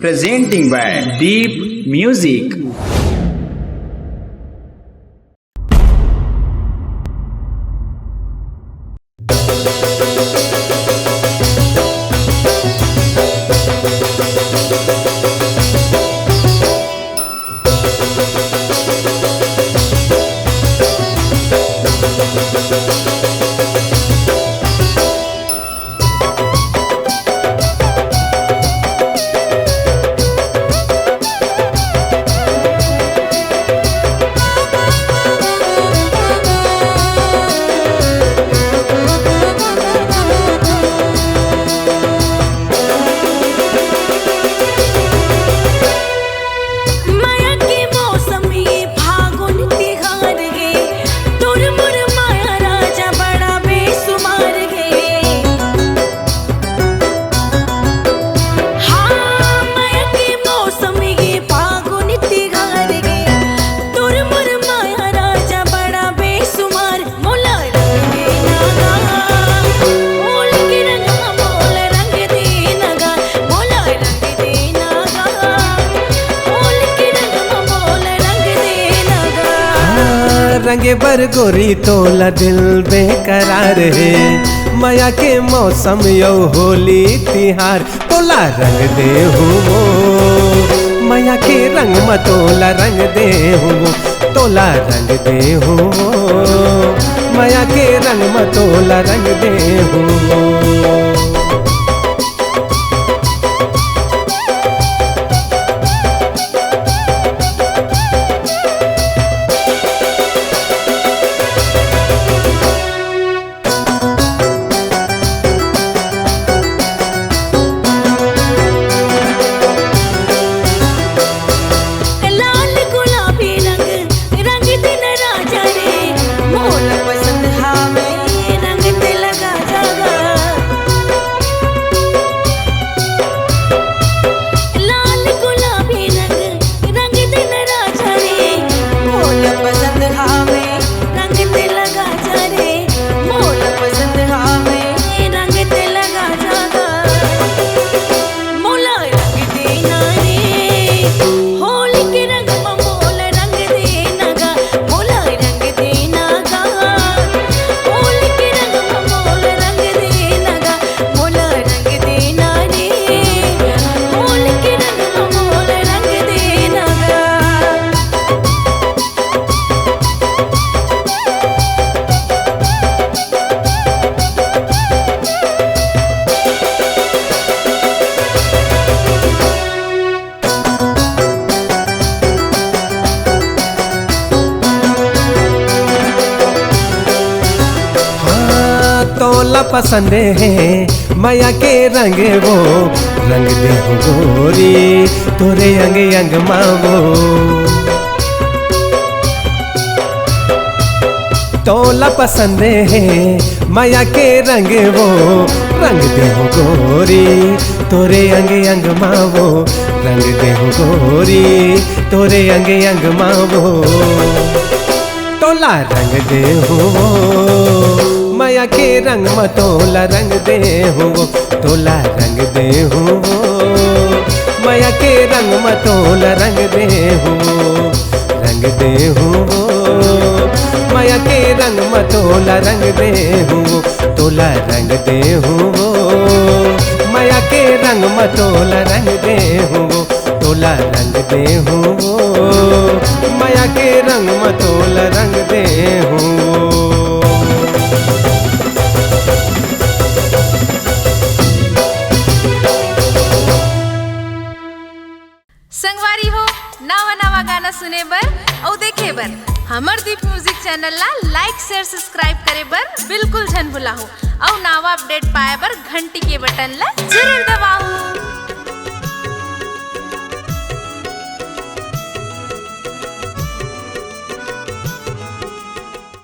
presenting by Deep Music. रंगे बर गोरी तोला दिल बेकरार है, माया के मौसम यो होली तिहार। तोला रंग दे हूँ माया के रंग मतोला रंग दे हूँ, तोला रंग दे हूँ माया के रंग मतोला रंग दे हूँ। तोला पसंद है माया के रंग वो रंग दे हो गोरी तोरे अंग अंग मावो। तोला पसंद है माया के रंग वो रंग दे हो गोरी तोरे अंग अंग मावो, रंग दे हो गोरी तोरे अंग अंग मावो। तोला रंग दे हो माया के रंग मतोला रंग दे हो, तोला रंग दे हो माया के रंग मतोला रंग दे हो, रंग दे हो माया के रंग मतोला रंग दे हो, तोला रंग दे हो माया के रंग मतोला रंग दे हो, तोला रंग दे हो माया के रंग मतोला रंग दे हो। संगवारी हो नवा नवा गाना सुने बर और देखे बर हमर दीप म्यूजिक चैनल ला लाइक शेयर सब्सक्राइब करे बर बिल्कुल झन भुलाहो और नवा अपडेट पाए बर घंटी के बटन ला जरूर दबाओ।